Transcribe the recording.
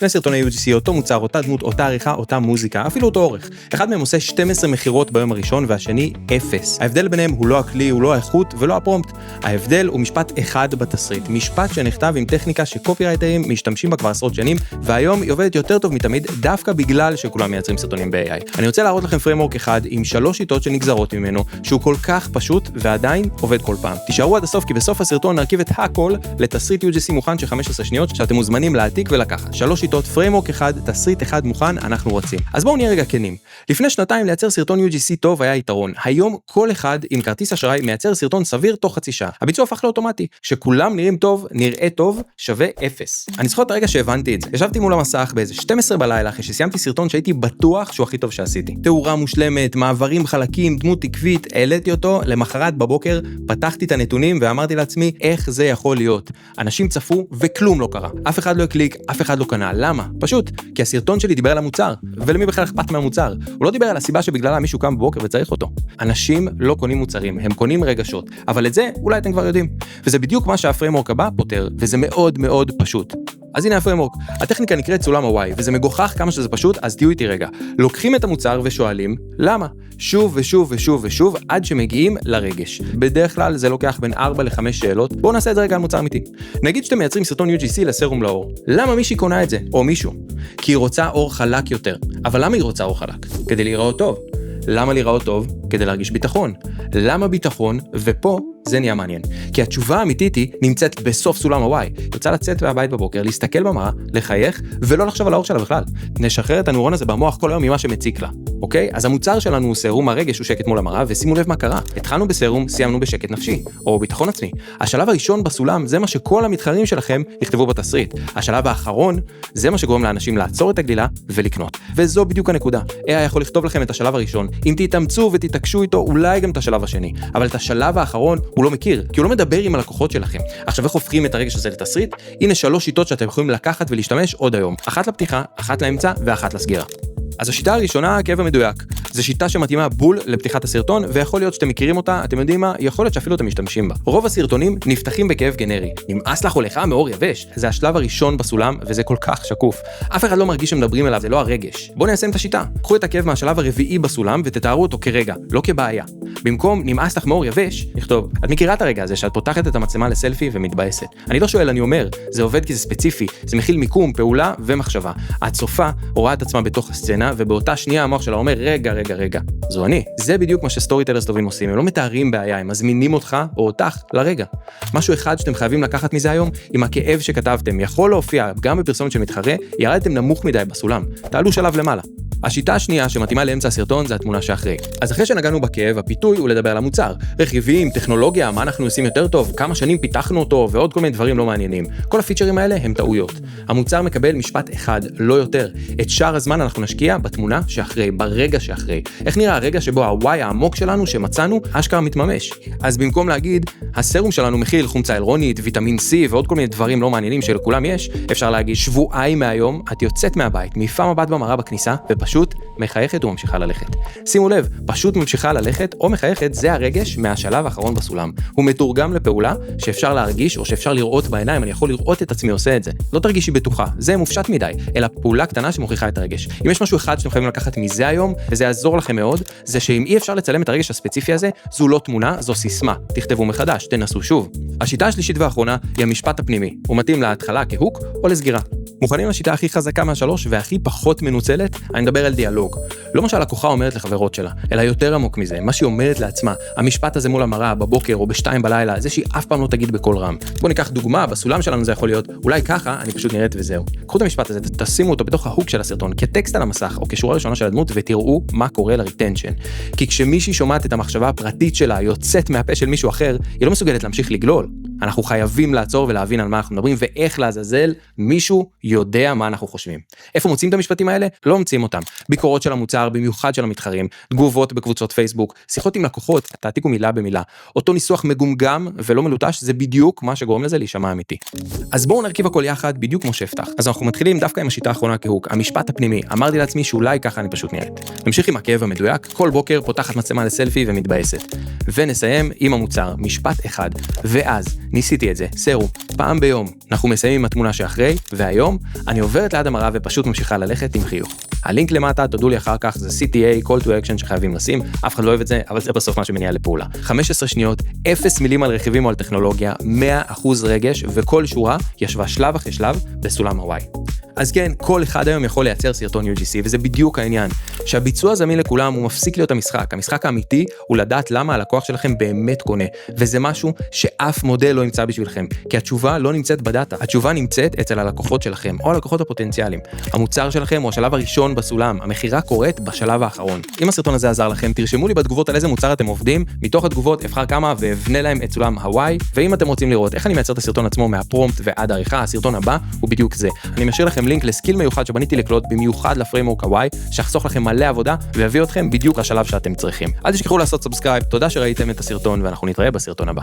שני סרטוני UGC, אותו מוצר, אותה דמות, אותה עריכה, אותה מוזיקה, אפילו אותו אורך. אחד מהם עושה 12 מחירות ביום הראשון והשני 0. ההבדל ביניהם הוא לא הכלי, הוא לא האיכות ולא הפרומפט. ההבדל הוא משפט אחד בתסריט, משפט שנכתב עם טכניקה שקופירייטרים משתמשים בה כבר עשרות שנים, והיום היא עובדת יותר טוב מתמיד דווקא בגלל שכולם מייצרים סרטונים ב-AI. אני רוצה להראות לכם פריימוורק אחד עם 3 שיטות שנגזרות ממנו, שהוא כל כך פשוט ועדיין עובד כל פעם. תישארו עד הסוף כי בסוף הסרטון נרכיב את הכל לתסריט UGC מוכן של 15 שניות שאתם מוזמנים להעתיק ולקחת. 3 שיטות, פריימוורק אחד, תסריט אחד מוכן, אנחנו רוצים. אז בואו נהיה רגע כנים. לפני שנתיים לייצר סרטון UGC טוב היה יתרון. היום כל אחד עם כרטיס אשראי מייצר סרטון סביר תוך חצי שעה. הביצוע הפך לאוטומטי. שכולם נראים טוב, נראה טוב, שווה 0. אני זוכר את הרגע שהבנתי את זה. ישבתי מול המסך באיזה 12 בלילה אחרי שסיימתי סרטון שהייתי בטוח שהוא הכי טוב שעשיתי. תאורה מושלמת, מעברים חלקים, דמות עקבית, העליתי אותו, למחרת בבוקר פתחתי את הנתונים ואמרתי לעצמי איך זה יכול להיות. אנשים צפו וכלום לא קרה. אף אחד לא הקליק, אף אחד לא קנה. למה? פשוט, כי הסרטון שלי דיבר על המוצר. ולמי בכלל אכפת מהמוצר? הוא לא דיבר על הסיבה שבגללה מישהו קם בבוקר וצריך אותו. אנשים לא קונים מוצרים, הם קונים רגשות. אבל את זה אולי אתם כבר יודעים. וזה בדיוק מה שהפריימוורק הבא פותר, וזה מאוד מאוד פשוט. אז הנה הפריימוורק. הטכניקה נקראת סולם ה-Y, וזה מגוחך כמה שזה פשוט, אז תהיו איתי רגע. לוקחים את המוצר ושואלים, למה? שוב ושוב ושוב ושוב, עד שמגיעים לרגש. בדרך כלל זה לוקח בין 4 ל-5 שאלות. בואו נעשה את זה רגע על מוצר אמיתי. נגיד שאתם מייצרים סרטון UGC לסרום לאור. למה מישהי קונה את זה? או מישהו? כי היא רוצה אור חלק יותר. אבל למה היא רוצה אור חלק? כדי להיראות טוב. למה להיראות טוב? כדי להרגיש ביטחון. למה ביטחון? ופה זה נהיה מעניין. כי התשובה האמיתית היא נמצאת בסוף סולם ה-Y. היא רוצה לצאת מהבית בבוקר, להסתכל במראה, לחייך, ולא לחשוב על האור שלה בכלל. נשחרר את הנוירון הזה במוח כל היום ממה שמציק לה. אוקיי? אז המוצר שלנו הוא סרום הרגש, הוא שקט מול המראה, ושימו לב מה קרה. התחלנו בסרום, סיימנו בשקט נפשי, או ביטחון עצמי. השלב הראשון בסולם זה מה שכל המתחרים שלכם יכתבו בתסריט. השלב האחרון זה מה שגורם לאנשים לעצור את הגלילה ולקנות. וזו בדיוק הנקודה. AI יכול לכתוב לכם את השלב הראשון. אם תתאמצו ותתעקשו איתו, אולי גם את השלב השני. אבל את השלב האחרון הוא לא מכיר, כי הוא לא מדבר עם הלקוחות שלכם. עכשיו איך הופכים את הרגש הזה לתסריט? הנה 3 שיטות שאתם יכולים לקחת ולהשתמש עוד היום. 1 לפתיחה, 1 לאמצע ו1 לסגירה. אז השיטה הראשונה, הכאב המדויק. זו שיטה שמתאימה בול לפתיחת הסרטון, ויכול להיות שאתם מכירים אותה, אתם יודעים מה, יכול להיות שאפילו אתם משתמשים בה. רוב הסרטונים נפתחים בכאב גנרי. נמאס לך או לך מאור יבש. זה השלב הראשון בסולם, וזה כל כך שקוף. אף אחד לא מרגיש שמדברים אליו, זה לא הרגש. בואו ניישם את השיטה. קחו את הכאב מהשלב הרביעי בסולם, ותתארו אותו כרגע, לא כבעיה. במקום נמאס לך מאור יבש, נכתוב, את מכירה את הרגע הזה שאת פותחת את המצלמה לסלפי ומתבאסת. אני לא שואל, אני אומר, זה עובד כי זה ספציפי, זה מכיל מיקום, פעולה ומחשבה. הצופה רואה את עצמה בתוך הסצנה, ובאותה שנייה המוח שלה אומר, רגע, זו אני. זה בדיוק מה שסטורי טלרס טובים עושים, הם לא מתארים בעיה, הם מזמינים אותך או אותך לרגע. משהו אחד שאתם חייבים לקחת מזה היום, עם הכאב שכתבתם, יכול להופיע גם בפרסומת של מתחרה, ירדתם נמוך מדי בסולם, תעלו שלב למעלה. השיטה השנייה שמתאימה לאמצע הסרטון זה התמונה שאחרי. אז אחרי שנגענו בכאב, הפיתוי הוא לדבר על המוצר. רכיבים, טכנולוגיה, מה אנחנו עושים יותר טוב, כמה שנים פיתחנו אותו ועוד כל מיני דברים לא מעניינים. כל הפיצ'רים האלה הם טעויות. המוצר מקבל משפט אחד, לא יותר. את שאר הזמן אנחנו נשקיע בתמונה שאחרי, ברגע שאחרי. איך נראה הרגע שבו ה-Y העמוק שלנו שמצאנו אשכרה מתממש? אז במקום להגיד, הסרום שלנו מכיל חומצה הילרונית, ויטמין C ועוד כל מיני דברים לא מעניינים שלכולם יש, אפשר להגיד שבועיים מהיום את יוצאת מהבית, מעיפה מבט במראה בכניסה ופשוט מחייכת וממשיכה ללכת. שימו לב, פשוט ממשיכה ללכת או מחייכת זה הרגש מהשלב האחרון בסולם. הוא מתורגם לפעולה שאפשר להרגיש או שאפשר לראות בעיניים, אני יכול לראות את עצמי עושה את זה. לא תרגישי בטוחה, זה מופשט מדי, אלא פעולה קטנה שמוכיחה את הרגש. אם יש משהו אחד שאתם חייבים לקחת מזה היום, וזה יעזור לכם מאוד, זה שאם אי אפשר לצלם את הרגש הספציפי הזה, זו לא תמונה, זו סיסמה. תכתבו מחדש, תנסו שוב. השיטה השלישית והאחרונה היא המשפט הפנימי. הוא מתאים להתחלה כהוק או לסגירה. מוכנים לשיטה הכי חזקה מהשלוש והכי פחות מנוצלת? אני מדבר על דיאלוג. לא מה שהלקוחה אומרת לחברות שלה, אלא יותר עמוק מזה, מה שהיא אומרת לעצמה. המשפט הזה מול המראה, בבוקר או ב2 בלילה, זה שהיא אף פעם לא תגיד בקול רם. בואו ניקח דוגמה, בסולם שלנו זה יכול להיות, אולי ככה, אני פשוט נראית וזהו. קחו את המשפט הזה, תשימו אותו בתוך ההוק של הסרטון, כטקסט על המסך או כשורה ראשונה של הדמות, ותראו מה קורה לריטנשן. כי כשמישהי שומעת את המחשבה הפרטית שלה, יוצאת מהפה של מישהו אחר, היא לא מסוגלת להמשיך לגלול. אנחנו חייבים לעצור ולהבין על מה אנחנו מדברים, ואיך לעזאזל מישהו יודע מה אנחנו חושבים. איפה מוצאים את המשפטים האלה? לא מוצאים אותם. ביקורות של המוצר, במיוחד של המתחרים, תגובות בקבוצות פייסבוק, שיחות עם לקוחות, תעתיקו מילה במילה. אותו ניסוח מגומגם ולא מלוטש, זה בדיוק מה שגורם לזה להישמע אמיתי. אז בואו נרכיב הכל יחד בדיוק כמו שהבטח. אז אנחנו מתחילים דווקא עם השיטה האחרונה כהוק, המשפט הפנימי. אמרתי לעצמי שאולי ככה אני פשוט נראית. נמשיך עם הכאב המדויק, כל בוקר פותחת מצלמה לסלפי ומתבאסת. ונסיים עם המוצר, משפט אחד, ואז ניסיתי את זה, סרו, פעם ביום. אנחנו מסיימים עם התמונה שאחרי, והיום אני עוברת ליד המראה ופשוט ממשיכה ללכת עם חיוך. הלינק למטה, תודו לי אחר כך, זה CTA, Call to Action שחייבים לשים, אף אחד לא אוהב את זה, אבל זה בסוף מה שמניע לפעולה. 15 שניות, 0 מילים על רכיבים או על טכנולוגיה, 100% רגש, וכל שורה ישבה שלב אחרי שלב בסולם הוואי. אז כן, כל אחד היום יכול לייצר סרטון UGC, וזה בדיוק העניין. שהביצוע זמין לכולם, הוא מפסיק להיות המשחק. המשחק האמיתי הוא לדעת למה הלקוח שלכם באמת קונה, וזה משהו שאף מודל לא ימצא בשבילכם, כי התשובה לא נמצאת בדאטה, התשובה נמצאת אצל הלקוחות שלכם, או הלקוחות הפוטנציאליים. המוצר שלכם הוא השלב הראשון בסולם, המחירה קורית בשלב האחרון. אם הסרטון הזה עזר לכם, תרשמו לי בתגובות על איזה מוצר אתם עובדים, מתוך התגובות אבחר כמה ואבנה להם את סולם הוואי, ואם אתם רוצים לראות איך אני מייצר את הסרטון עצמו מהפרומפט ועד העריכה, הסרטון הבא הוא בדיוק זה. אני משאיר לכם לינק לסקיל מיוחד שבניתי לקלוט במיוחד לפריימוורק הוואי, שיחסוך לכם מלא עבודה ויביא אתכם בדיוק לשלב שאתם צריכים. אל תשכחו לעשות סאבסקרייב, תודה שראיתם את הסרטון ואנחנו נתראה בסרטון הבא.